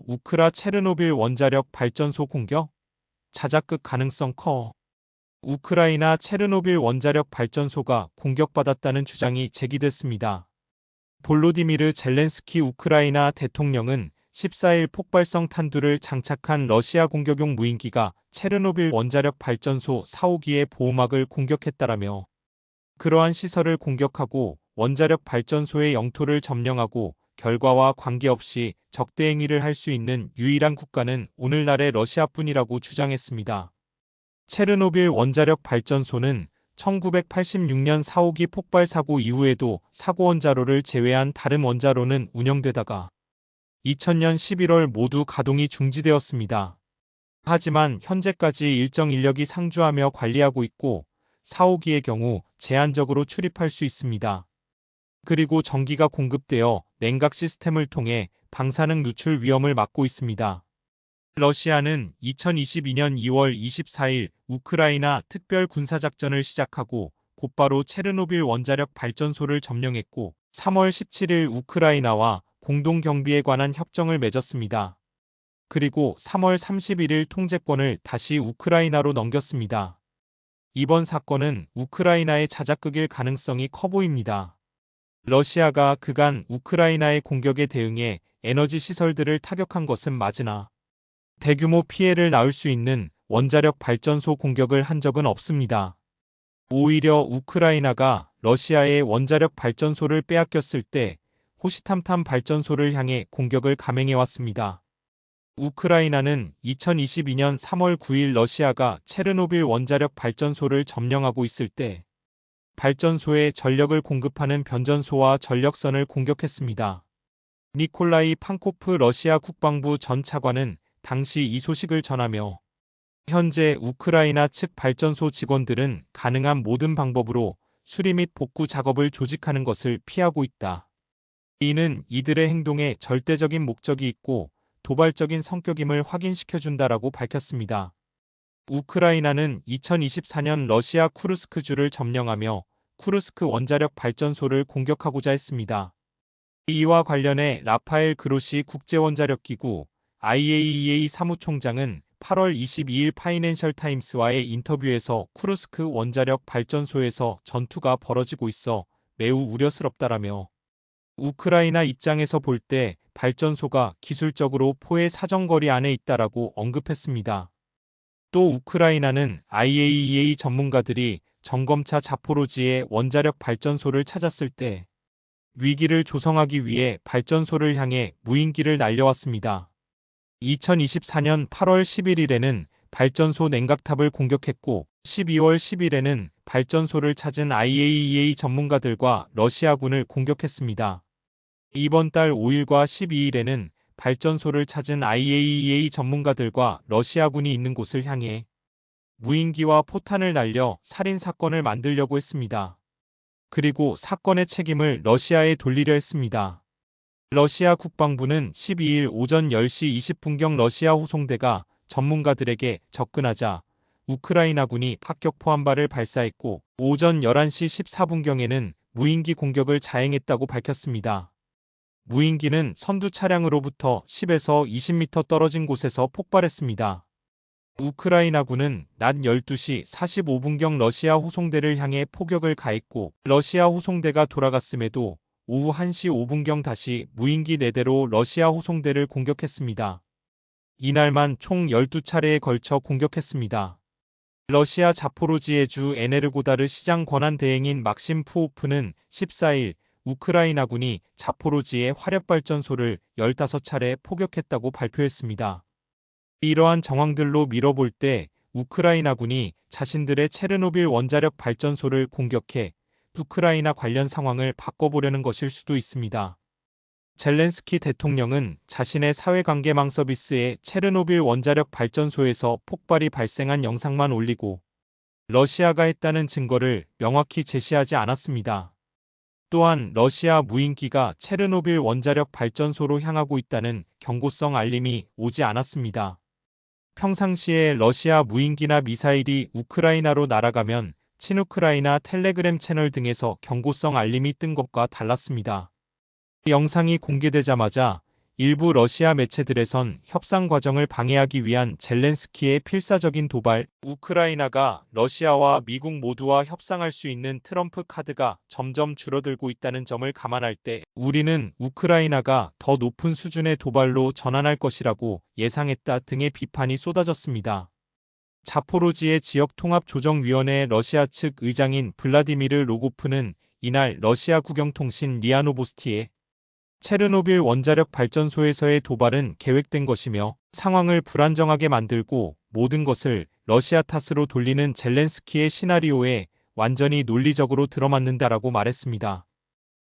우크라 체르노빌 원자력 발전소 공격? 자작극 가능성 커. 우크라이나 체르노빌 원자력 발전소가 공격받았다는 주장이 제기됐습니다. 볼로디미르 젤렌스키 우크라이나 대통령은 14일 폭발성 탄두를 장착한 러시아 공격용 무인기가 체르노빌 원자력 발전소 4호기의 보호막을 공격했다라며 그러한 시설을 공격하고 원자력 발전소의 영토를 점령하고 결과와 관계없이 적대 행위를 할 수 있는 유일한 국가는 오늘날의 러시아뿐이라고 주장했습니다. 체르노빌 원자력 발전소는 1986년 4호기 폭발 사고 이후에도 사고 원자로를 제외한 다른 원자로는 운영되다가 2000년 11월 모두 가동이 중지되었습니다. 하지만 현재까지 일정 인력이 상주하며 관리하고 있고 4호기의 경우 제한적으로 출입할 수 있습니다. 그리고 전기가 공급되어 냉각 시스템을 통해 방사능 누출 위험을 막고 있습니다. 러시아는 2022년 2월 24일 우크라이나 특별 군사작전을 시작하고 곧바로 체르노빌 원자력 발전소를 점령했고 3월 17일 우크라이나와 공동경비에 관한 협정을 맺었습니다. 그리고 3월 31일 통제권을 다시 우크라이나로 넘겼습니다. 이번 사건은 우크라이나의 자작극일 가능성이 커 보입니다. 러시아가 그간 우크라이나의 공격에 대응해 에너지 시설들을 타격한 것은 맞으나 대규모 피해를 낳을 수 있는 원자력 발전소 공격을 한 적은 없습니다. 오히려 우크라이나가 러시아의 원자력 발전소를 빼앗겼을 때 호시탐탐 발전소를 향해 공격을 감행해왔습니다. 우크라이나는 2022년 3월 9일 러시아가 체르노빌 원자력 발전소를 점령하고 있을 때 발전소에 전력을 공급하는 변전소와 전력선을 공격했습니다. 니콜라이 판코프 러시아 국방부 전 차관은 당시 이 소식을 전하며 현재 우크라이나 측 발전소 직원들은 가능한 모든 방법으로 수리 및 복구 작업을 조직하는 것을 피하고 있다. 이는 이들의 행동에 절대적인 목적이 있고 도발적인 성격임을 확인시켜준다라고 밝혔습니다. 우크라이나는 2024년 러시아 쿠르스크주를 점령하며 쿠르스크 원자력 발전소를 공격하고자 했습니다. 이와 관련해 라파엘 그로시 국제원자력기구 IAEA 사무총장은 8월 22일 파이낸셜 타임스와의 인터뷰에서 쿠르스크 원자력 발전소에서 전투가 벌어지고 있어 매우 우려스럽다라며 우크라이나 입장에서 볼 때 발전소가 기술적으로 포의 사정거리 안에 있다라고 언급했습니다. 또 우크라이나는 IAEA 전문가들이 점검차 자포로지의 원자력 발전소를 찾았을 때 위기를 조성하기 위해 발전소를 향해 무인기를 날려왔습니다. 2024년 8월 11일에는 발전소 냉각탑을 공격했고 12월 10일에는 발전소를 찾은 IAEA 전문가들과 러시아군을 공격했습니다. 이번 달 5일과 12일에는 발전소를 찾은 IAEA 전문가들과 러시아군이 있는 곳을 향해 무인기와 포탄을 날려 살인사건을 만들려고 했습니다. 그리고 사건의 책임을 러시아에 돌리려 했습니다. 러시아 국방부는 12일 오전 10시 20분경 러시아 호송대가 전문가들에게 접근하자 우크라이나군이 파격 포함발을 발사했고 오전 11시 14분경에는 무인기 공격을 자행했다고 밝혔습니다. 무인기는 선두 차량으로부터 10에서 20m 떨어진 곳에서 폭발했습니다. 우크라이나군은 낮 12시 45분경 러시아 호송대를 향해 포격을 가했고 러시아 호송대가 돌아갔음에도 오후 1시 5분경 다시 무인기 4대로 러시아 호송대를 공격했습니다. 이날만 총 12차례에 걸쳐 공격했습니다. 러시아 자포로지에 주 에네르고다르 시장 권한 대행인 막심 푸오프는 14일 우크라이나군이 자포로지의 화력발전소를 15차례 포격했다고 발표했습니다. 이러한 정황들로 미뤄볼 때 우크라이나군이 자신들의 체르노빌 원자력 발전소를 공격해 우크라이나 관련 상황을 바꿔보려는 것일 수도 있습니다. 젤렌스키 대통령은 자신의 사회관계망 서비스에 체르노빌 원자력 발전소에서 폭발이 발생한 영상만 올리고 러시아가 했다는 증거를 명확히 제시하지 않았습니다. 또한 러시아 무인기가 체르노빌 원자력 발전소로 향하고 있다는 경고성 알림이 오지 않았습니다. 평상시에 러시아 무인기나 미사일이 우크라이나로 날아가면 친우크라이나 텔레그램 채널 등에서 경고성 알림이 뜬 것과 달랐습니다. 영상이 공개되자마자 일부 러시아 매체들에선 협상 과정을 방해하기 위한 젤렌스키의 필사적인 도발, 우크라이나가 러시아와 미국 모두와 협상할 수 있는 트럼프 카드가 점점 줄어들고 있다는 점을 감안할 때 우리는 우크라이나가 더 높은 수준의 도발로 전환할 것이라고 예상했다 등의 비판이 쏟아졌습니다. 자포로지에 지역통합조정위원회 러시아 측 의장인 블라디미르 로고프는 이날 러시아 국영통신 리아 노보스티에 체르노빌 원자력 발전소에서의 도발은 계획된 것이며 상황을 불안정하게 만들고 모든 것을 러시아 탓으로 돌리는 젤렌스키의 시나리오에 완전히 논리적으로 들어맞는다라고 말했습니다.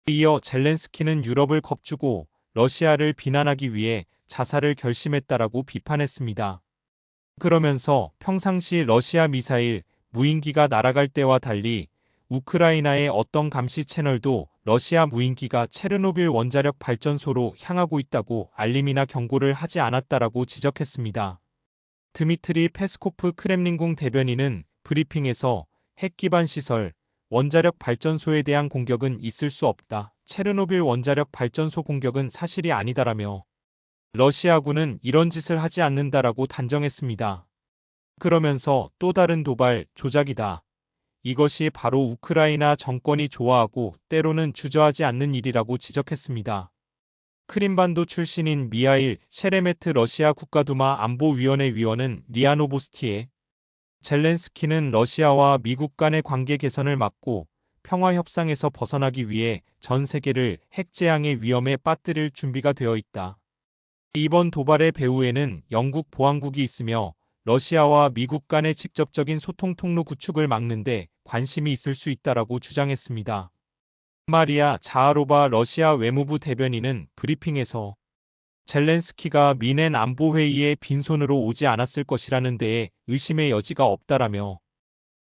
이어 젤렌스키는 유럽을 겁주고 러시아를 비난하기 위해 자살을 결심했다라고 비판했습니다. 그러면서 평상시 러시아 미사일, 무인기가 날아갈 때와 달리 우크라이나의 어떤 감시 채널도 러시아 무인기가 체르노빌 원자력 발전소로 향하고 있다고 알림이나 경고를 하지 않았다라고 지적했습니다. 드미트리 페스코프 크렘린궁 대변인은 브리핑에서 핵 기반 시설, 원자력 발전소에 대한 공격은 있을 수 없다. 체르노빌 원자력 발전소 공격은 사실이 아니다라며 러시아군은 이런 짓을 하지 않는다라고 단정했습니다. 그러면서 또 다른 도발, 조작이다. 이것이 바로 우크라이나 정권이 좋아하고 때로는 주저하지 않는 일이라고 지적했습니다. 크림반도 출신인 미하일 셰레메트 러시아 국가두마 안보위원회 위원은 리아 노보스티에 젤렌스키는 러시아와 미국 간의 관계 개선을 막고 평화 협상에서 벗어나기 위해 전 세계를 핵 재앙의 위험에 빠뜨릴 준비가 되어 있다. 이번 도발의 배후에는 영국 보안국이 있으며 러시아와 미국 간의 직접적인 소통 통로 구축을 막는데 관심이 있을 수 있다라고 주장했습니다. 마리아 자하로바 러시아 외무부 대변인은 브리핑에서 젤렌스키가 미넨 안보회의에 빈손으로 오지 않았을 것이라는 데에 의심의 여지가 없다라며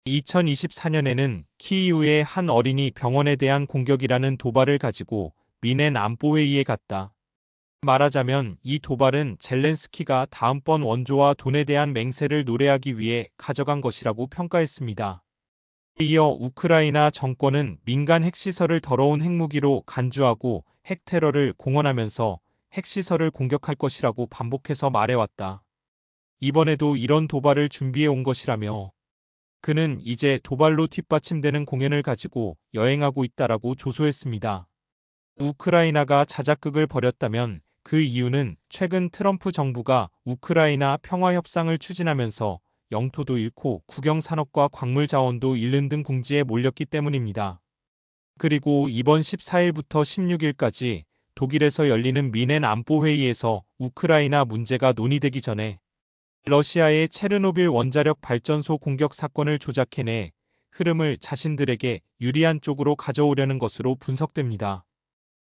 2024년에는 키이우의 한 어린이 병원에 대한 공격이라는 도발을 가지고 미넨 안보회의에 갔다. 말하자면 이 도발은 젤렌스키가 다음번 원조와 돈에 대한 맹세를 노래하기 위해 가져간 것이라고 평가했습니다. 이어 우크라이나 정권은 민간 핵시설을 더러운 핵무기로 간주하고 핵테러를 공언하면서 핵시설을 공격할 것이라고 반복해서 말해왔다. 이번에도 이런 도발을 준비해 온 것이라며 그는 이제 도발로 뒷받침되는 공연을 가지고 여행하고 있다라고 조소했습니다. 우크라이나가 자작극을 벌였다면 그 이유는 최근 트럼프 정부가 우크라이나 평화협상을 추진하면서 영토도 잃고 국영산업과 광물 자원도 잃는 등 궁지에 몰렸기 때문입니다. 그리고 이번 14일부터 16일까지 독일에서 열리는 미넨 안보회의에서 우크라이나 문제가 논의되기 전에 러시아의 체르노빌 원자력 발전소 공격 사건을 조작해내 흐름을 자신들에게 유리한 쪽으로 가져오려는 것으로 분석됩니다.